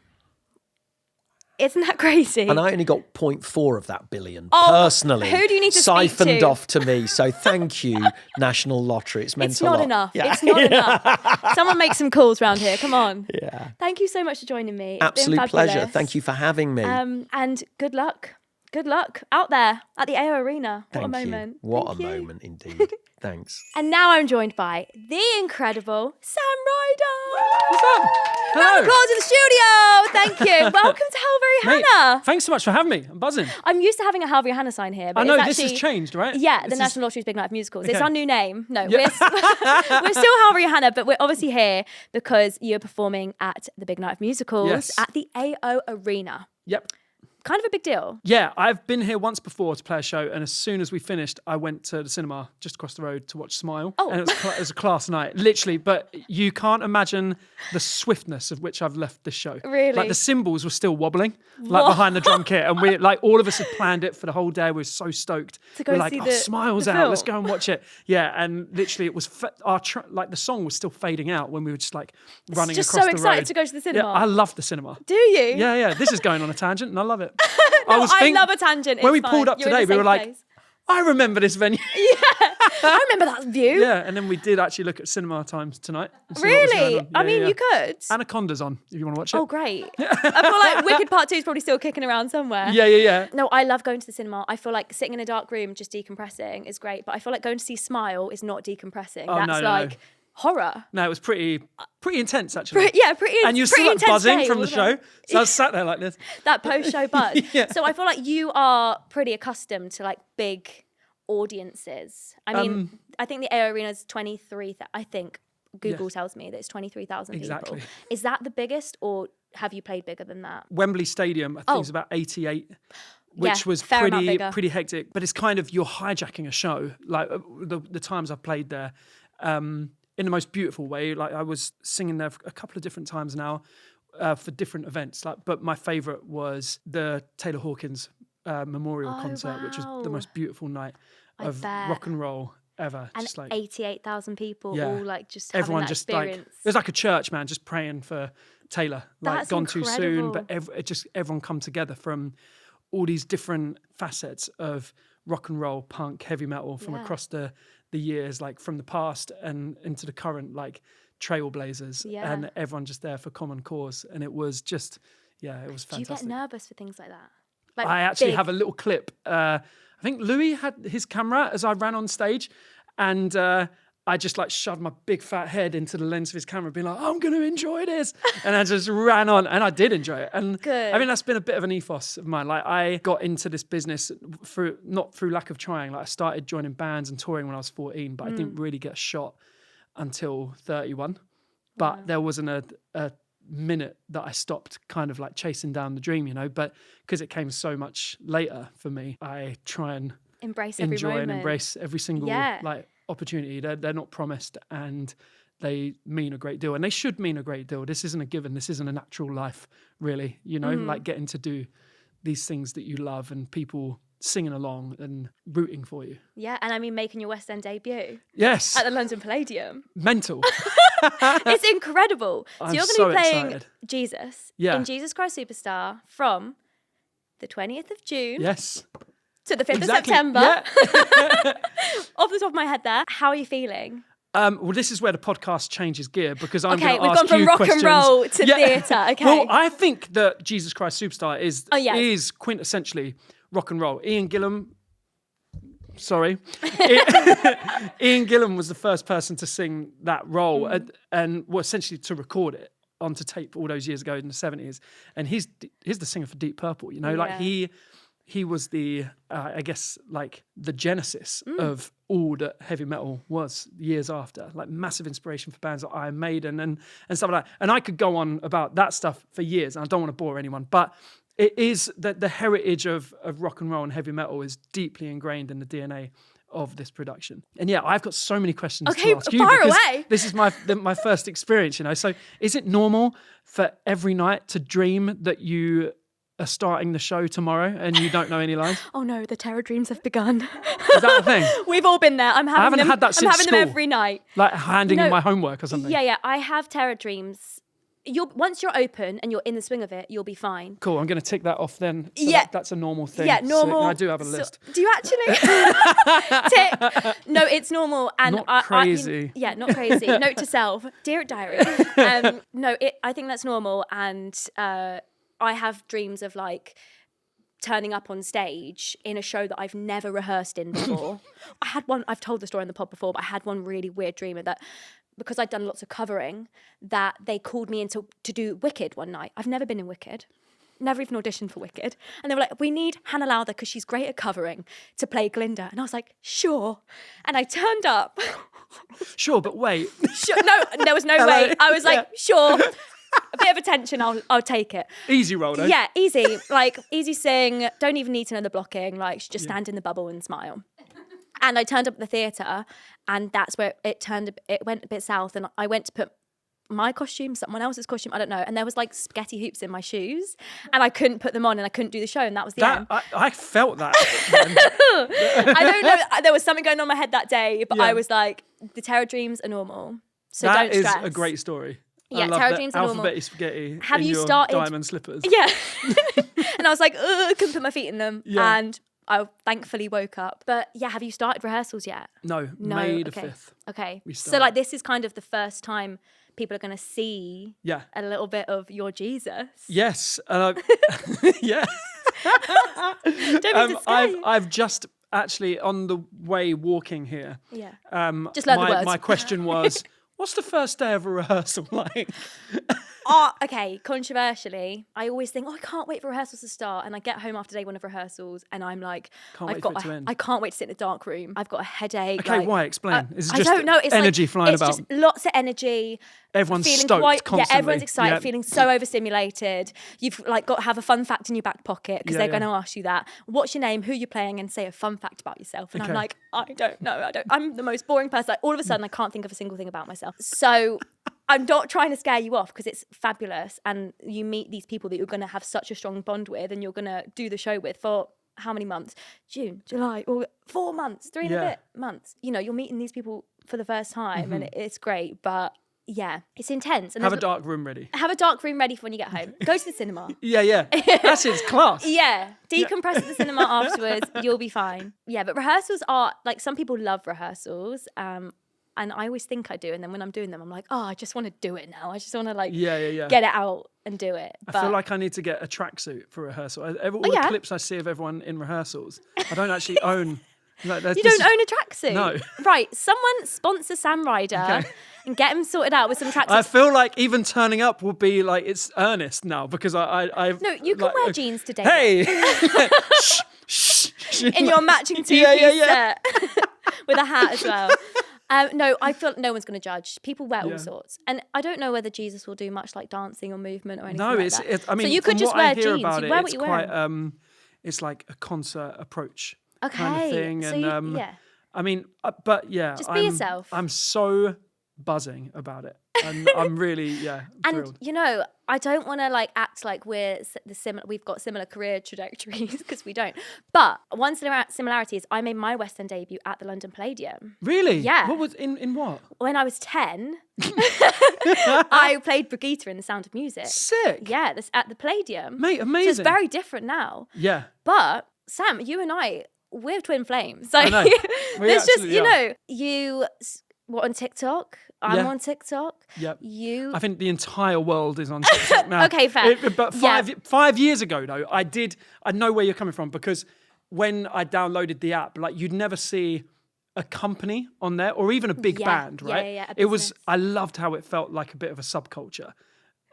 Isn't that crazy? And I only got 0.4 of that billion personally. Who do you need to siphoned speak to? off to me. So thank you, National Lottery. It's meant a lot. Enough. Yeah. It's not enough. Someone make some calls around here. Come on. Yeah. Thank you so much for joining me. It's Absolute been pleasure. fabulous. Thank you for having me. And good luck. Good luck out there at the AO Arena. What a Thank you. moment. What Thank a you. moment indeed. Thanks. And now I'm joined by the incredible Sam Ryder. What's up? Round of applause in the studio. Thank you. Welcome to Halvery Mate, Hannah. thanks so much for having me. I'm buzzing. I'm used to having a Halvery Hannah sign here. But I know it's this actually, has changed, right? Yeah, the This is- National Lottery's Big Night of Musicals. It's Okay. our new name. No, Yeah. we're still Halvery Hannah, but we're obviously here because you're performing at the Big Night of Musicals Yes. at the AO Arena. Yep. Kind of a big deal. Yeah, I've been here once before to play a show, and as soon as we finished, I went to the cinema just across the road to watch Smile. Oh. And it was a class night, literally. But you can't imagine the swiftness of which I've left this show. Really? Like the cymbals were still wobbling, like behind the drum kit, and we like all of us had planned it for the whole day. We were so stoked. To go we're like, see oh, the- Smile's the out. Let's film." go and watch it. Yeah, and literally, it was like the song was still fading out when we were just like running Just across so the excited road. to go to the cinema. Yeah, I love the cinema. Do you? Yeah. This is going on a tangent, and I love it. I love a tangent. When It's we pulled fine. up You're in today, the we were safe like, place. I remember this venue. I remember that view. Yeah, and then we did actually look at cinema times tonight. and see what was Really? going on. I Yeah, mean, yeah. you could. Anaconda's on, if you want to watch it. Oh, great. I feel like Wicked Part 2 is probably still kicking around somewhere. Yeah. No, I love going to the cinema. I feel like sitting in a dark room just decompressing is great, but I feel like going to see Smile is not decompressing. Oh, That's no. like horror. No, it was pretty intense, actually. Pretty And you're pretty still like intense buzzing day, from the wasn't show. it? So I was sat there like this. That post-show buzz. Yeah. So I feel like you are pretty accustomed to like big audiences. I mean, I think the AO Arena is 23. I think Google tells me that it's 23,000 Exactly. people. Is that the biggest, or have you played bigger than that? Wembley Stadium, I think, is about 88. Which Yeah, was fair amount bigger. pretty hectic, but it's kind of you're hijacking a show. Like the times I've played there, in the most beautiful way. Like I was singing there a couple of different times now for different events. Like, but my favourite was the Taylor Hawkins memorial concert, which was the wow. most beautiful night I of bet. rock and roll ever. And Just like 88,000 people Yeah. all like just having everyone that just experience. like it was like a church, man, just praying for Taylor. Like That's gone too soon, but incredible. everyone come together from all these different facets of rock and roll, punk, heavy metal from Yeah. across the years, like from the past and into the current, like trailblazers, Yeah. and everyone just there for common cause. And it was just, it was Do you fantastic. get nervous for things like that? Like I actually big- have a little clip. I think Louis had his camera as I ran on stage, and I just like shoved my big fat head into the lens of his camera, being like, I'm going to enjoy this. And I just ran on, and I did enjoy it. And Good. I mean, that's been a bit of an ethos of mine. Like I got into this business not through lack of trying. Like I started joining bands and touring when I was 14, but I didn't really get a shot until 31. But there wasn't a minute that I stopped kind of like chasing down the dream, but because it came so much later for me, I try and embrace every enjoy moment. and embrace every single Yeah. like opportunity. They're not promised, and they mean a great deal, and they should mean a great deal. This isn't a given. This isn't a natural life, really. Like getting to do these things that you love and people singing along and rooting for you. Yeah, and I mean making your West End debut Yes, at the London Palladium. mental. It's incredible. So I'm you're so going to be playing excited. Jesus Yeah. in Jesus Christ Superstar from the 20th of June Yes, to the 5th exactly. of September. Yeah. Off the top of my head there. How are you feeling? Well, this is where the podcast changes gear because I'm Okay, going to we've ask gone from you rock questions. and roll to theatre. Okay. Well, I think that Jesus Christ Superstar is Oh, yes. is quintessentially rock and roll. Ian Gillan, sorry. Ian Gillan was the first person to sing that role and well, essentially to record it onto tape all those years ago in the 70s. And he's the singer for Deep Purple, you know, like he was the, I guess, like the genesis of all that heavy metal was years after, like massive inspiration for bands like Iron Maiden and stuff like that. And I could go on about that stuff for years, and I don't want to bore anyone, but it is that the heritage of rock and roll and heavy metal is deeply ingrained in the DNA of this production. And yeah, I've got so many questions to ask you. Fire because away. This is my first experience, you know. So is it normal for every night to dream that you are starting the show tomorrow and you don't know any lines? Oh no, the terror dreams have begun. Is that a thing? We've all been there. I haven't had that since I'm having school. them every night. Like handing in No. my homework or something? Yeah. I have terror dreams. Once you're open and you're in the swing of it, you'll be fine. Cool, I'm going to tick that off then. So Yeah. that's a normal thing. Yeah, normal. So I do have a list. Do you actually? Tick. No, it's normal. And Not crazy. Not crazy. Note to self. Dear diary. I think that's normal. And I have dreams of like turning up on stage in a show that I've never rehearsed in before. I had one, I've told the story in the pod before, but I had one really weird dream that because I'd done lots of covering, that they called me in to do Wicked one night. I've never been in Wicked. Never even auditioned for Wicked. And they were like, we need Hannah Lowther because she's great at covering to play Glinda. And I was like, sure. And I turned up. Sure, but wait. Sure. No, there was no way. I was like, sure. A bit of attention, I'll take it. Easy roll, though. Yeah, easy. Like, easy sing. Don't even need to know the blocking. Like, just stand in the bubble and smile. And I turned up at the theatre, and that's where it went a bit south. And I went to put my costume, someone else's costume, I don't know. And there was like spaghetti hoops in my shoes, and I couldn't put them on, and I couldn't do the show, and that was the end. I felt that. I don't know. There was something going on in my head that day, but Yeah. I was like, the terror dreams are normal. So That don't is stress. a great story. Yeah, I love terror that dreams are normal. alphabet spaghetti Have in you your started- diamond slippers. Yeah. And I was like, I couldn't put my feet in them. Yeah. And I thankfully woke up. But yeah, have you started rehearsals yet? No, No. May the Okay. 5th. Okay. We So start. like this is kind of the first time people are going to see Yeah. a little bit of your Jesus. Yes. Yeah. Don't mean to scare you. I've just actually on the way walking here. Yeah. Just learn the words. My question was, what's the first day of a rehearsal like? Okay, controversially, I always think, I can't wait for rehearsals to start. And I get home after day one of rehearsals and I'm like, Can't wait for it to end. I can't wait to sit in a dark room. I've got a headache. Okay, like, why? Explain. Is it I just don't know. It's energy like, flying it's about? just lots of energy. Everyone's Feeling stoked constantly. Yeah, everyone's excited, Yeah. feeling so overstimulated. You've like got to have a fun fact in your back pocket because Yeah, they're yeah. going to ask you that. What's your name? Who you're playing? And say a fun fact about yourself. And Okay. I'm like, I don't know. I'm the most boring person. Like, all of a sudden, I can't think of a single thing about myself. So I'm not trying to scare you off because it's fabulous, and you meet these people that you're going to have such a strong bond with, and you're going to do the show with for how many months? June, July, or 4 months, 3 and a bit months. You know, you're meeting these people for the first time, and it's great, but yeah, it's intense. And Have a there's- dark room ready. have a dark room ready for when you get home. Go to the cinema. Yeah. That's his class. Yeah, decompress at the cinema afterwards. You'll be fine. Yeah, but rehearsals are like, some people love rehearsals. And I always think I do. And then when I'm doing them, I'm like, I just want to do it now. I just want to like Yeah. get it out and do it. I feel like I need to get a tracksuit for rehearsal. All the yeah. clips I see of everyone in rehearsals, I don't actually own. Like, you don't own a tracksuit? No. Right, someone sponsor Sam Ryder Okay. and get him sorted out with some tracksuits. I feel like even turning up will be like it's earnest now because I've. No, you can like, wear jeans today. Hey. Shh. In your matching two-piece set with a hat as well. No, I feel no one's going to judge. People wear Yeah. all sorts, and I don't know whether Jesus will do much like dancing or movement or anything. No, like it's. that. It, I mean, so you could from just what wear I hear jeans. about You it, wear what it's you quite. wear. It's like a concert approach Okay, kind of thing, so and you, yeah. I mean, but yeah, Just be yourself. I'm so buzzing about it, and I'm really And thrilled. you know, I don't want to like act like we've got similar career trajectories because we don't. But one similarity is I made my West End debut at the London Palladium. Really? Yeah. What was in what? When I was 10, I played Brigitte in The Sound of Music. Sick. Yeah, this at the Palladium. Mate, So amazing. it's very different now. Yeah. But Sam, you and I, we're twin flames. I Like, know. We there's just, absolutely you are. know, you were on TikTok. I'm Yeah. on TikTok. Yep. You. I think the entire world is on TikTok now. Okay, fair. But Yeah. 5 years ago, though, I know where you're coming from because when I downloaded the app, like you'd never see a company on there or even a big band, right? Yeah, I loved how it felt like a bit of a subculture.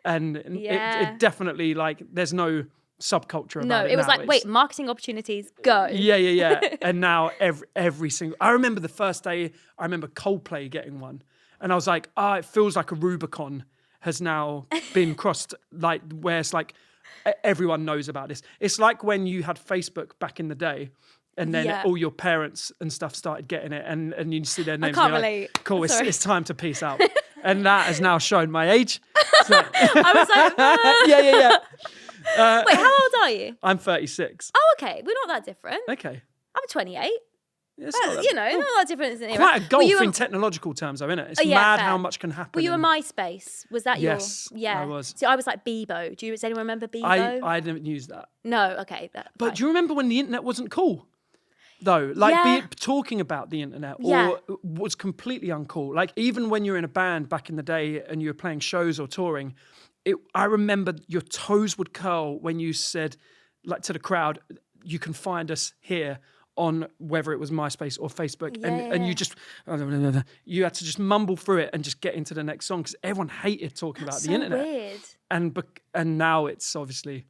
And it definitely, like, there's no subculture about it. No, it was now. like, wait, marketing opportunities, go. Yeah. And now every single, I remember the first day, I remember Coldplay getting one. And I was like, it feels like a Rubicon has now been crossed, like, where it's like, everyone knows about this. It's like when you had Facebook back in the day, and then all your parents and stuff started getting it, and you see their names. I can't and you're relate. Like, cool, it's time to peace out. And that has now shown my age. So, I was like, yeah. wait, how old are you? I'm 36. Oh, okay. We're not that different. Okay. I'm 28. It's not that- Not that different. Isn't it? Quite a gulf in technological terms, though, isn't it? It's mad fair. how much can happen. Were you a MySpace? Was that Yes, your... Yeah, I was. So I was like Bebo. Does anyone remember Bebo? I didn't use that. No, okay. But do you remember when the internet wasn't cool? Though, like talking about the internet was completely uncool. Like even when you're in a band back in the day and you were playing shows or touring, I remember your toes would curl when you said, like to the crowd, you can find us here on whether it was MySpace or Facebook, and you just you had to just mumble through it and just get into the next song because everyone hated talking about the internet. Weird. And now it's obviously.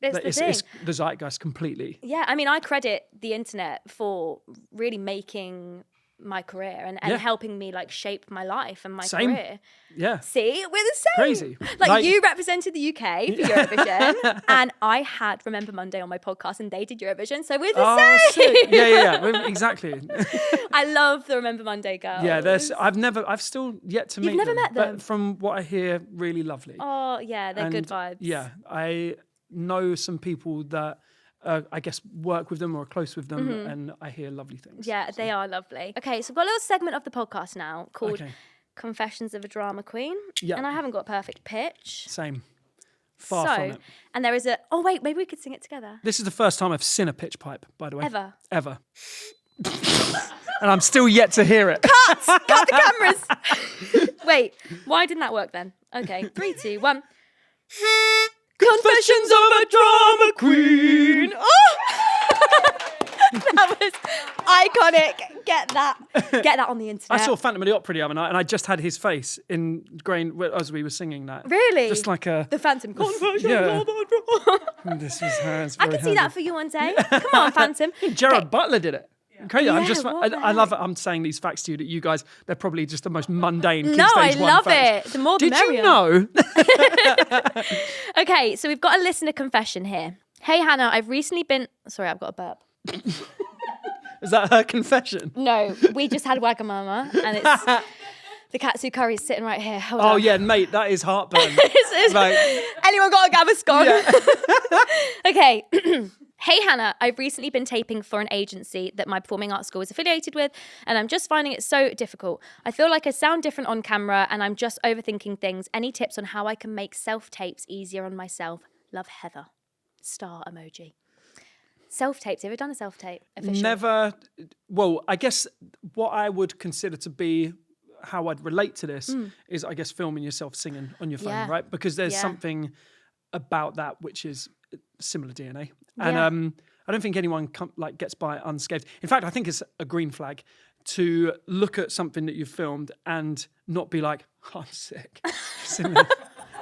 It's the zeitgeist completely. Yeah, I mean, I credit the internet for really making my career and helping me like shape my life and my career. Yeah. See, we're the same. Crazy. Like you represented the UK for Eurovision, and I had Remember Monday on my podcast, and they did Eurovision, so we're the same. Sick. Yeah. Exactly. I love the Remember Monday girls. Yeah, I've still yet to meet them. You've never met them? But from what I hear, really lovely. Oh yeah, they're good vibes. Yeah, I know some people that I guess work with them or are close with them, and I hear lovely things. Yeah, they are lovely. Okay, so we've got a little segment of the podcast now called Confessions of a Drama Queen. Yeah. And I haven't got a perfect pitch. Same. Far from it. And there is a... Oh, wait, maybe we could sing it together. This is the first time I've seen a pitch pipe, by the way. Ever. And I'm still yet to hear it. Cut the cameras! Wait, why didn't that work then? Okay, 3, 2, 1... Confessions of a Drama Queen. Oh! That was iconic. Get that on the internet. I saw Phantom of the Opera the other night, and I just had his face ingrained as we were singing that. Really? Just like a... The Phantom. Yeah. This is hands. I could see that for you one day. Come on, Phantom. Gerard Butler did it. Crazy. Yeah, I love it. I'm saying these facts to you that you guys, they're probably just the most mundane Key No, Stage I 1 love facts. it. The more the merrier. Did you know? Okay, so we've got a listener confession here. Hey, Hannah, I've recently been... Sorry, I've got a burp. Is that her confession? No, we just had Wagamama, and it's... The katsu curry is sitting right here. Hold on. Yeah, mate, that is heartburn. Like, anyone got a Gaviscon? Yeah. Okay. Hey Hannah, I've recently been taping for an agency that my performing arts school is affiliated with, and I'm just finding it so difficult. I feel like I sound different on camera, and I'm just overthinking things. Any tips on how I can make self-tapes easier on myself? Love, Heather. Star emoji. Self-tapes. Have you ever done a self-tape? Official? Never. Well, I guess what I would consider to be how I'd relate to this is, I guess, filming yourself singing on your phone, right? Because there's something about that which is similar DNA. And I don't think anyone gets by it unscathed. In fact, I think it's a green flag to look at something that you've filmed and not be like, oh, I'm sick.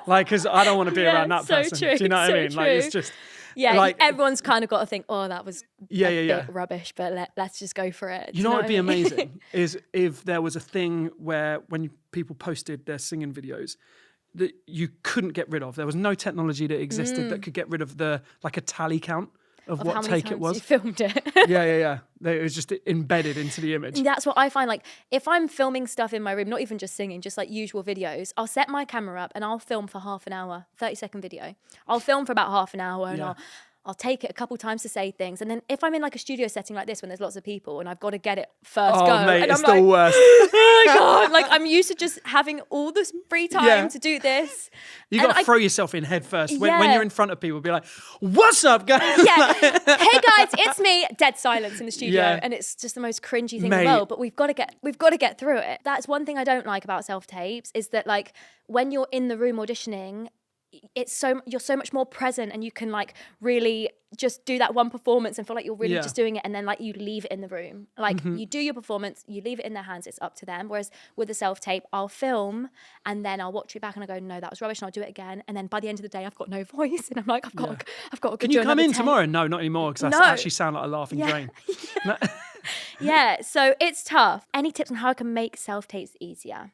Like, because I don't want to be around that person. True, do you know what I mean? True. Like, it's just... Yeah, like, everyone's kind of got to think, oh, that was a bit rubbish, but let's just go for it. You know what would be amazing is if there was a thing where when people posted their singing videos that you couldn't get rid of. There was no technology that existed that could get rid of a tally count of what take it was. You filmed it. Yeah. It was just embedded into the image. That's what I find. Like, if I'm filming stuff in my room, not even just singing, just like usual videos, I'll set my camera up and I'll film for half an hour, 30-second video. I'll film for about half an hour and I'll take it a couple times to say things. And then if I'm in like a studio setting like this when there's lots of people and I've got to get it first go. Mate, and it's I'm the worst. Oh my God. Like, I'm used to just having all this free time to do this. You got to throw yourself in head first. When you're in front of people, be like, what's up, guys? Yeah. Hey guys, it's me. Dead silence in the studio. And it's just the most cringy thing in the world. But we've got to get through it. That's one thing I don't like about self-tapes is that, like, when you're in the room auditioning, you're so much more present, and you can like really just do that one performance and feel like you're really just doing it, and then like you leave it in the room. Like you do your performance, you leave it in their hands, it's up to them. Whereas with the self-tape, I'll film and then I'll watch it back and I go, no, that was rubbish, and I'll do it again. And then by the end of the day, I've got no voice, and I'm like, I've got to Can you come in tomorrow? No, not anymore, because I actually sound like a laughing drain. Yeah, so it's tough. Any tips on how I can make self-tapes easier?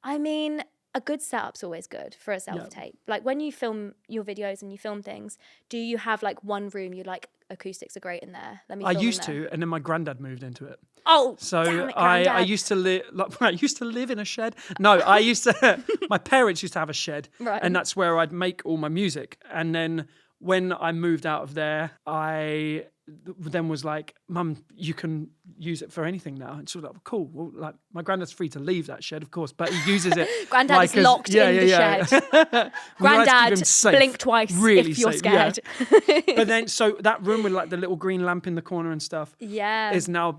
I mean, a good setup's always good for a self-tape. Like when you film your videos and you film things, do you have like one room you like acoustics are great in there? I used to, and then my granddad moved into it. Oh, so damn it, I used to live. Like, I used to live in a shed. No, I used to. My parents used to have a shed, and that's where I'd make all my music. And then when I moved out of there, I then was like, Mum, you can use it for anything now. And she was like, well, cool. Well, like my granddad's free to leave that shed, of course, but he uses it. Granddad is locked in the shed. Granddad, blink twice if you're scared. Yeah. But then, so that room with like the little green lamp in the corner and stuff, is now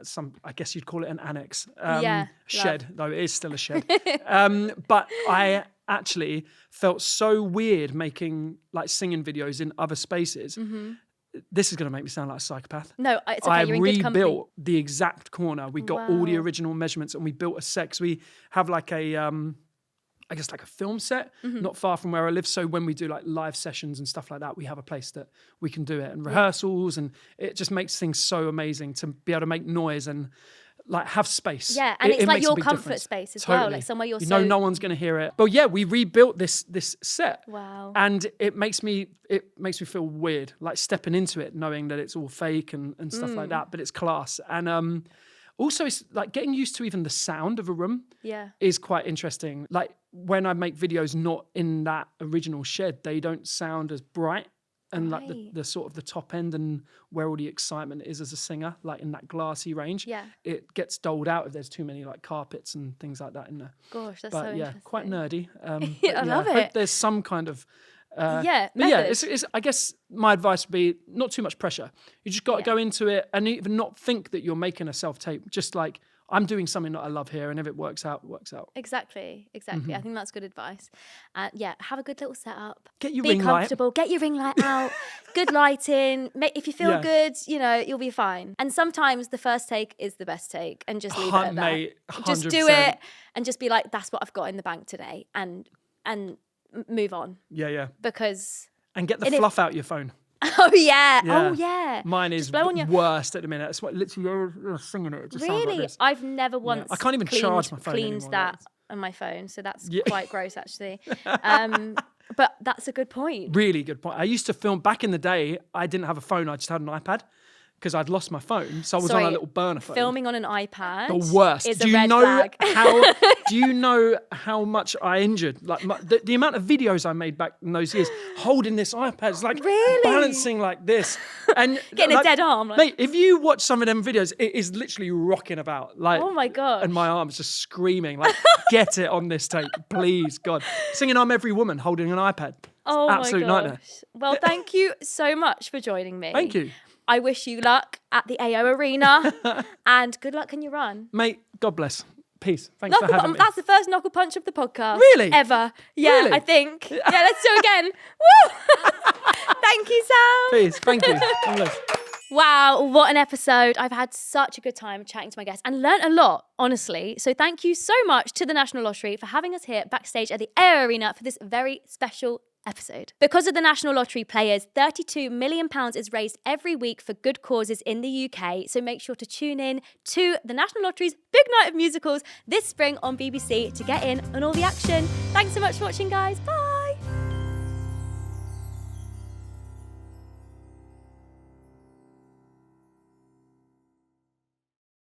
some, I guess you'd call it an annex. Shed, though it is still a shed. But I actually felt so weird making like singing videos in other spaces. This is going to make me sound like a psychopath. No, it's okay. You're in good company. I rebuilt the exact corner. We got all the original measurements, and we built a set. 'Cause we have like a, I guess like a film set, not far from where I live. So when we do like live sessions and stuff like that, we have a place that we can do it, and rehearsals, and it just makes things so amazing to be able to make noise and like have space. Yeah, and it's like your comfort space as well, like somewhere you know no one's going to hear it. But yeah, we rebuilt this set. Wow. And it makes me feel weird, like stepping into it, knowing that it's all fake and stuff like that, but it's class. And also it's like getting used to even the sound of a room is quite interesting. Like when I make videos not in that original shed, they don't sound as bright. And like the sort of the top end and where all the excitement is as a singer, like in that glassy range, it gets doled out if there's too many like carpets and things like that in there. Gosh, that's so interesting. Quite nerdy. I love it. Hope there's some kind of but it's I guess my advice would be not too much pressure. You just got to go into it and even not think that you're making a self-tape. Just like, I'm doing something that I love here, and if it works out, it works out. Exactly. I think that's good advice. Have a good little setup. Get your ring light. Be comfortable. Get your ring light out. Good lighting. If you feel good, you'll be fine. And sometimes the first take is the best take, and just leave it at that. Mate, 100%. Just do it, and just be like, that's what I've got in the bank today, and move on. Yeah. And get the fluff out your phone. Oh yeah. Mine is worst at the minute. It's what literally you're singing it. It just sounds like this. I've never once. I can't even charge my phone cleaned anymore, that on my phone, so that's quite gross actually. But that's a good point. Really good point. I used to film back in the day. I didn't have a phone. I just had an iPad. Because I'd lost my phone, so I was on a little burner phone. Filming on an iPad, the worst. Is a red flag. Do you know how much I injured? Like the amount of videos I made back in those years, holding this iPad, it's like balancing like this, and getting a dead arm. Mate, if you watch some of them videos, it is literally rocking about. Like, oh my god! And my arm's just screaming, like, get it on this tape, please, God. Singing "I'm Every Woman" holding an iPad. Oh absolute my gosh. Nightmare. Well, thank you so much for joining me. Thank you. I wish you luck at the AO Arena and good luck in your run. Mate, God bless. Peace. Thanks for having me. That's the first knuckle punch of the podcast. Really? Ever. Yeah, really? I think. Yeah, let's do it again. Woo! Thank you, Sam. Peace. Thank you. God bless. Wow, what an episode. I've had such a good time chatting to my guests and learnt a lot, honestly. So thank you so much to the National Lottery for having us here backstage at the AO Arena for this very special episode. Because of the National Lottery players, £32 million is raised every week for good causes in the UK. So make sure to tune in to the National Lottery's Big Night of Musicals this spring on BBC to get in on all the action. Thanks so much for watching, guys. Bye.